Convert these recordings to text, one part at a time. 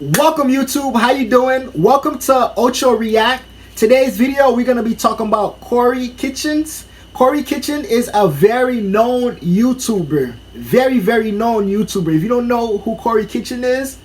Welcome YouTube, how you doing? Welcome to Ocho React. Today's video we're gonna be talking about CoryxKenshin. CoryxKenshin is a very known YouTuber, very known YouTuber. If you don't know who CoryxKenshin is,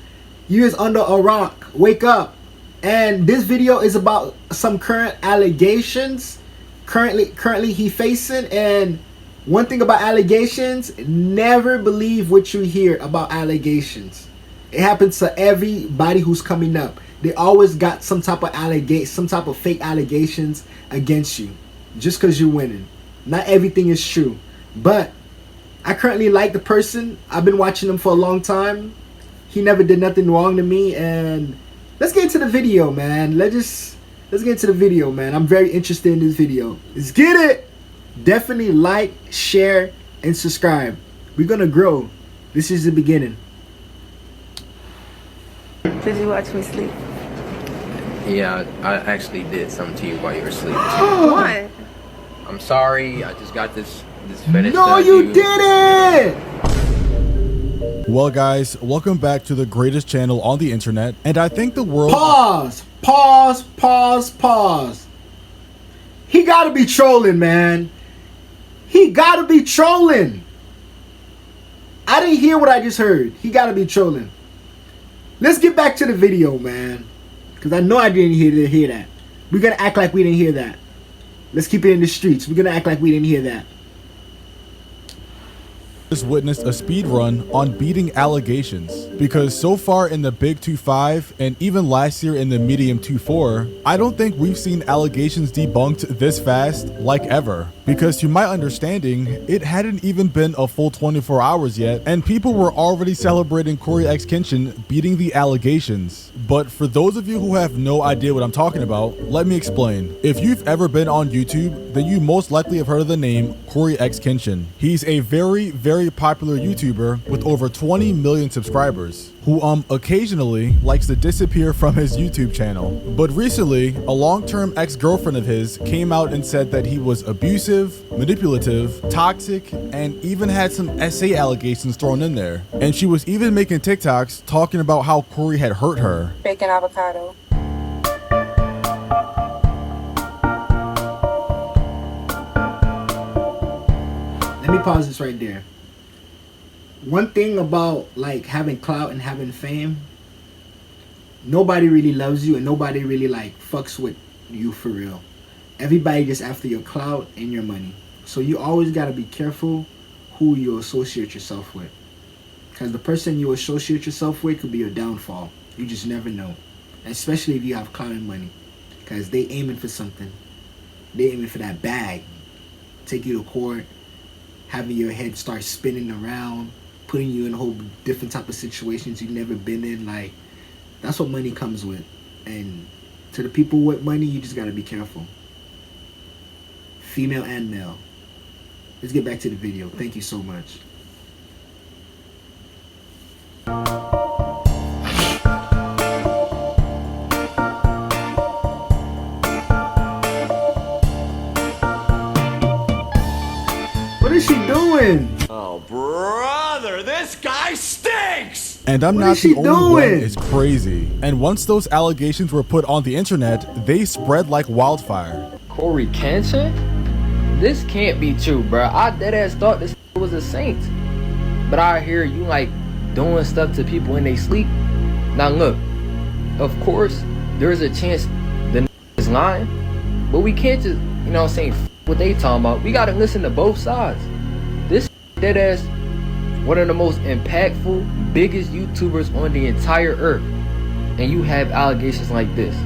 you is under a rock. Wake up. And this video is about some current allegations currently he facing. And one thing about allegations, never believe what you hear about allegations. It happens to everybody who's coming up. They always got some type of fake allegations against you just because you're winning. Not everything is true, but I currently like the person. I've been watching him for a long time. He never did nothing wrong to me. And let's get into the video, man. Let's get into the video, man. I'm very interested in this video. Let's get it. Definitely like, share, and subscribe. We're gonna grow. This is the beginning. Did you watch me sleep? Yeah, I actually did something to you while you were asleep. What? I'm sorry, I just got this finished. No, you didn't! Well guys, welcome back to the greatest channel on the internet, and I think the world— Pause. He gotta be trolling, man. He gotta be trolling. I didn't hear what I just heard. He gotta be trolling. Let's get back to the video, man, because I know I didn't hear that. We're gonna act like we didn't hear that. Let's keep it in the streets. We're gonna act like we didn't hear that. just witnessed a speed run on beating allegations, because so far in the big 2.5 and even last year in the medium 2.4, I don't think we've seen allegations debunked this fast like ever, because to my understanding it hadn't even been a full 24 hours yet and people were already celebrating CoryxKenshin beating the allegations. But for those of you who have no idea what I'm talking about, let me explain. If you've ever been on YouTube, then you most likely have heard of the name CoryxKenshin. He's a very popular YouTuber with over 20 million subscribers, who occasionally likes to disappear from his YouTube channel. But recently, a long-term ex-girlfriend of his came out and said that he was abusive, manipulative, toxic, and even had some SA allegations thrown in there. And she was even making TikToks talking about how Cory had hurt her. Bacon avocado. Let me pause this right there. One thing about like having clout and having fame, nobody really loves you and nobody really like fucks with you for real. Everybody just after your clout and your money. So you always got to be careful who you associate yourself with, because the person you associate yourself with could be your downfall. You just never know, especially if you have clout and money, because they aiming for something. They aiming for that bag, take you to court, having your head start spinning around, putting you in a whole different type of situations you've never been in. Like, that's what money comes with. And to the people with money, you just gotta be careful. Female and male. Let's get back to the video. Thank you so much. What is she doing? Oh, brother, this guy stinks! And I'm not the only one. It's crazy. And once those allegations were put on the internet, they spread like wildfire. CoryxKenshin? This can't be true, bro. I deadass thought this was a saint. But I hear you like doing stuff to people when they sleep. Now look, of course, there's a chance the is lying, but we can't just, you know what I'm saying, what they talking about. We gotta listen to both sides. This deadass, one of the most impactful, biggest YouTubers on the entire earth, and you have allegations like this.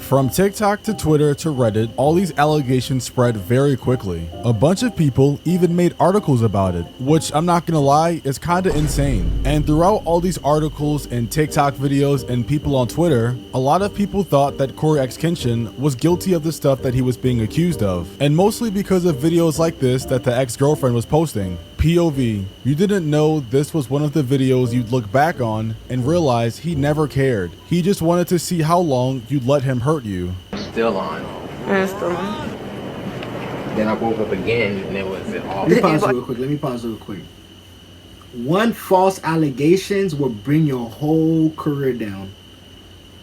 From TikTok to Twitter to Reddit, all these allegations spread very quickly. A bunch of people even made articles about it, which I'm not gonna lie, is kinda insane. And throughout all these articles and TikTok videos and people on Twitter, a lot of people thought that CoryxKenshin was guilty of the stuff that he was being accused of. And mostly because of videos like this that the ex-girlfriend was posting. POV, you didn't know this was one of the videos you'd look back on and realize he never cared. He just wanted to see how long you'd let him hurt you. Still on. Still on. Then I woke up again and it was off. Let me pause real quick. One false allegations will bring your whole career down.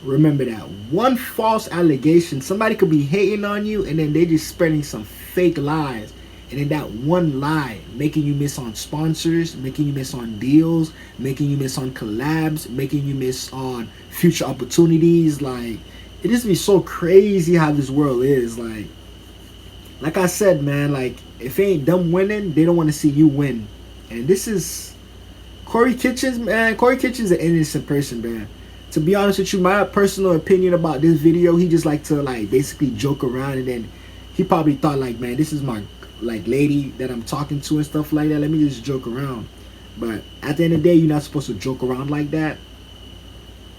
Remember that. One false allegation. Somebody could be hating on you and then they just spreading some fake lies. And then that one lie making you miss on sponsors, making you miss on deals, making you miss on collabs, making you miss on future opportunities. Like, it just be so crazy how this world is. Like I said, man, like, if it ain't them winning, they don't want to see you win. And this is CoryxKenshin, man. CoryxKenshin's an innocent person, man. To be honest with you, my personal opinion about this video, he just like to like basically joke around, and then he probably thought like, man, this is my like lady that I'm talking to and stuff like that. Let me just joke around. But at the end of the day, you're not supposed to joke around like that.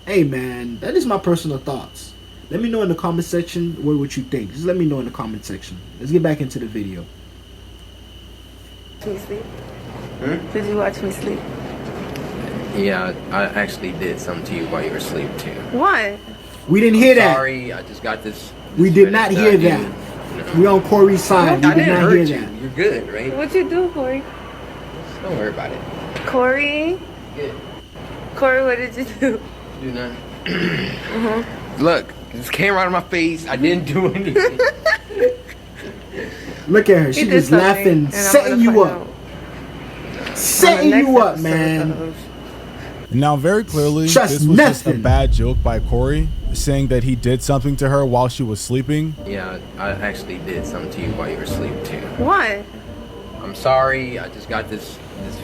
Hey, man, that is my personal thoughts. Let me know in the comment section what you think. Just let me know in the comment section. Let's get back into the video. Did you sleep? Did you watch me sleep? Yeah, I actually did something to you while you were asleep too. What? We didn't hear that. Sorry, I just got this. We did not hear that. We on Corey's side. We I did didn't not hurt hear you. that. You're good, right? What'd you do, Corey? Don't worry about it. Corey? Good. Corey, what did you do? Do nothing. Look, this came right in my face. I didn't do anything. Look at her. She He did just something, laughing, and I'm setting gonna you find up. out. Setting On the you next up, episode man. of- Now, very clearly, Trust this was just a nothing. bad joke by Corey, saying that he did something to her while she was sleeping. Yeah, I actually did something to you while you were asleep too. What? I'm sorry. I just got this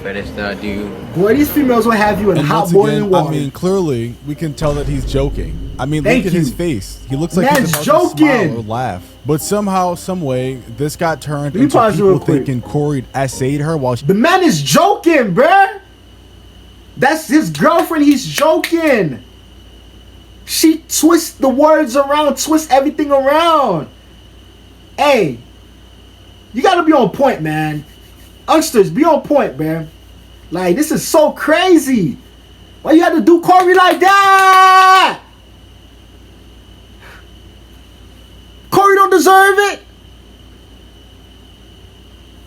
fetish that I do. Boy, these females will have you in And hot once boiling again, water. I mean, clearly, we can tell that he's joking. I mean, Thank look at his you. face. He looks like Man's he's about to joking. smile or laugh. But somehow, some way, this got turned me into pause real people quick. thinking Corey essayed her while she... The man is joking, bruh. That's his girlfriend. He's joking. She twists the words around, twists everything around. Hey, you gotta be on point, man. Youngsters, be on point, man. Like, this is so crazy. Why you had to do Corey like that? Corey don't deserve it.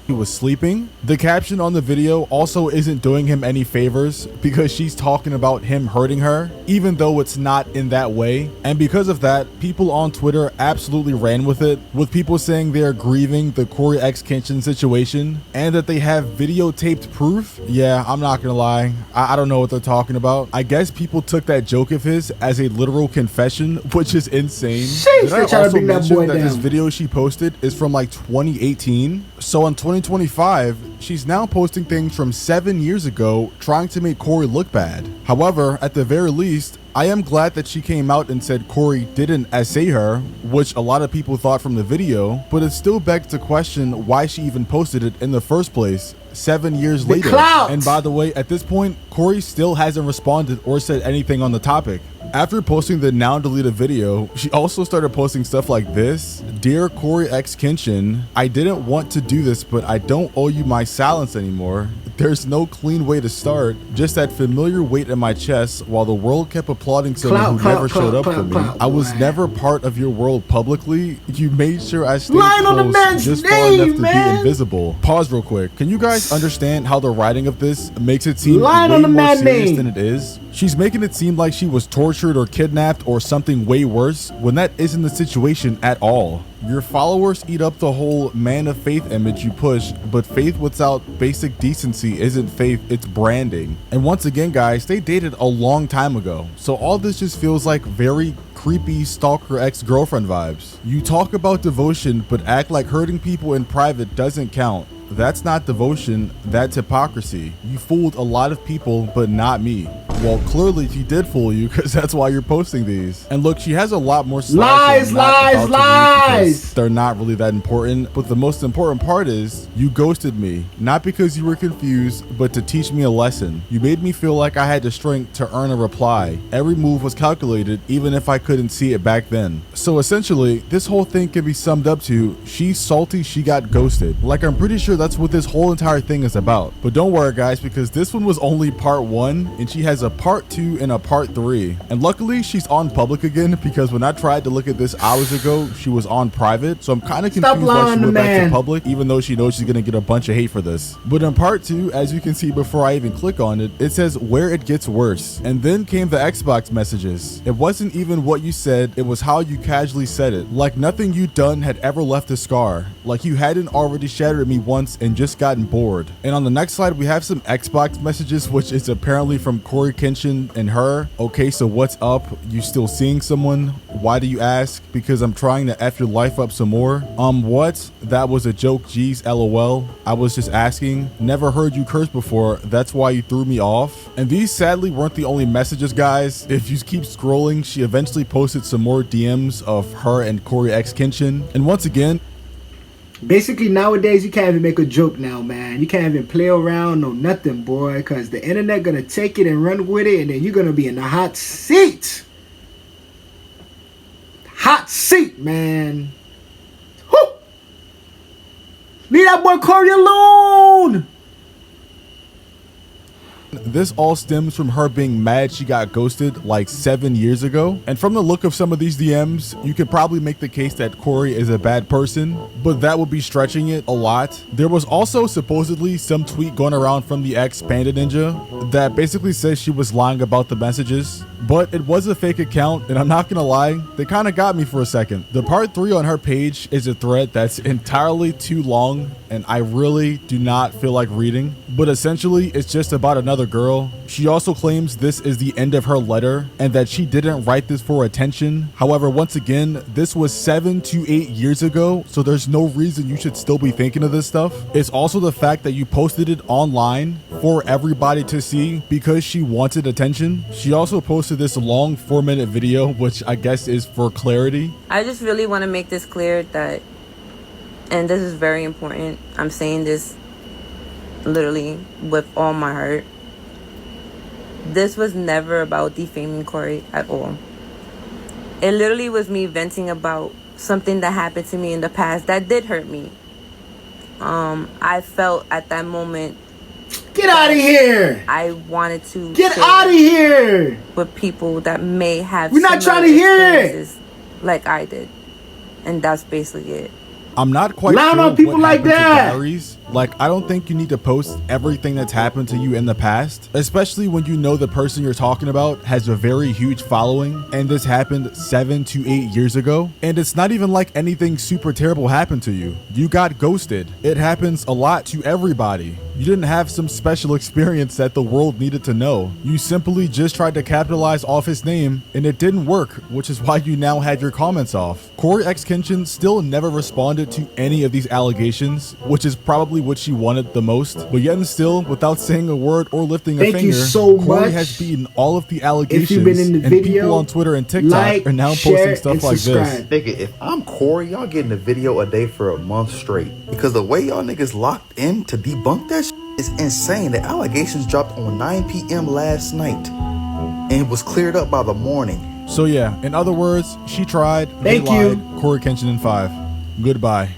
He was sleeping. The caption on the video also isn't doing him any favors because she's talking about him hurting her, even though it's not in that way. And because of that, people on Twitter absolutely ran with it, with people saying they're grieving the CoryxKenshin situation and that they have videotaped proof. Yeah, I'm not gonna lie. I don't know what they're talking about. I guess people took that joke of his as a literal confession, which is insane. Sheesh, Did I they tryna also bring that mention boy that this down. video she posted is from like 2018? So in 2025, she's now posting things from 7 years ago, trying to make Corey look bad. However, at the very least, I am glad that she came out and said Corey didn't essay her, which a lot of people thought from the video, but it still begs to question why she even posted it in the first place 7 years later. clout. And by the way, at this point, Corey still hasn't responded or said anything on the topic. After posting the now deleted video, she also started posting stuff like this. Dear CoryxKenshin, I didn't want to do this, but I don't owe you my silence anymore. There's no clean way to start, just that familiar weight in my chest while the world kept applauding someone who never showed up for me. I was never part of your world publicly. You made sure I stayed Line on the close, man's just far name, enough to man. be invisible. Pause real quick. Can you guys understand how the writing of this makes it seem Line way on the more man's serious name. than it is? She's making it seem like she was tortured or kidnapped or something way worse, when that isn't the situation at all. Your followers eat up the whole man of faith image you push, but faith without basic decency isn't faith, it's branding. And once again, guys, they dated a long time ago, so all this just feels like very creepy stalker ex-girlfriend vibes. You talk about devotion, but act like hurting people in private doesn't count. That's not devotion, that's hypocrisy. You fooled a lot of people, but not me. Well, clearly she did fool you, because that's why you're posting these. And look, she has a lot more slides that I'm not about to read because they're not really that important. But the most important part is, you ghosted me. Not because you were confused, but to teach me a lesson. You made me feel like I had the strength to earn a reply. Every move was calculated, even if I couldn't see it back then. So essentially, this whole thing can be summed up to, she's salty she got ghosted. Like, I'm pretty sure sure that's what this whole entire thing is about. But don't worry guys, because this one was only part 1 and she has a part 2 and a part 3. And luckily she's on public again, because when I tried to look at this hours ago, she was on private. So I'm kind of confused why she went back to public, even though she knows she's gonna get a bunch of hate for this. But in part 2, as you can see before I even click on it, it says where it gets worse. And then came the Xbox messages. It wasn't even what you said, it was how you casually said it. Like nothing you'd done had ever left a scar. Like you hadn't already shattered me once and just gotten bored. And on the next slide, we have some Xbox messages, which is apparently from CoryxKenshin and her. Okay, so what's up? You still seeing someone? Why do you ask? Because I'm trying to F your life up some more. What? That was a joke, geez, lol. I was just asking. Never heard you curse before, that's why you threw me off. And these sadly weren't the only messages, guys. If you keep scrolling, she eventually posted some more DMs of her and CoryxKenshin. And once again, basically nowadays you can't even make a joke now, man. You can't even play around, no nothing, boy, because the internet gonna take it and run with it, and then you're gonna be in the hot seat. Hot seat, man. Whew. Leave that boy Cory alone. this all stems from her being mad she got ghosted like 7 years ago. And from the look of some of these DMs, you could probably make the case that Cory is a bad person, but that would be stretching it a lot. There was also supposedly some tweet going around from the ex Panda Ninja that basically says she was lying about the messages, but it was a fake account, and I'm not gonna lie, they kind of got me for a second. The part 3 on her page is a thread that's entirely too long, and I really do not feel like reading, but essentially it's just about another girl. She also claims this is the end of her letter and that she didn't write this for attention. However, once again, this was 7 to 8 years ago, so there's no reason you should still be thinking of this stuff. It's also the fact that you posted it online for everybody to see because she wanted attention. She also posted this long 4-minute video, which I guess is for clarity. I just really want to make this clear that, and this is very important, I'm saying this literally with all my heart, this was never about defaming Cory at all. It literally was me venting about something that happened to me in the past that did hurt me. I felt at that moment, get out of here. I wanted to get out of here with people that may have we're not trying to hear it like I did, and that's basically it. I'm not quite sure on people what like happened to that. Diaries. Like, I don't think you need to post everything that's happened to you in the past, especially when you know the person you're talking about has a very huge following, and this happened 7 to 8 years ago. And it's not even like anything super terrible happened to you. You got ghosted. It happens a lot to everybody. You didn't have some special experience that the world needed to know. You simply just tried to capitalize off his name, and it didn't work, which is why you now had your comments off. CoryxKenshin still never responded to any of these allegations, which is probably what she wanted the most. But yet and still, without saying a word or lifting a finger, you so Cory much. has beaten all of the allegations. If you've been in the and video, people on Twitter and TikTok like, are now share, posting stuff and like subscribe. this. Nigga, if I'm Cory, y'all getting a video a day for a month straight. Because the way y'all niggas locked in to debunk that shit is insane. The allegations dropped on 9 p.m. last night, and it was cleared up by the morning. So yeah, in other words, she tried, Thank they lied, you. CoryxKenshin in 5. Goodbye.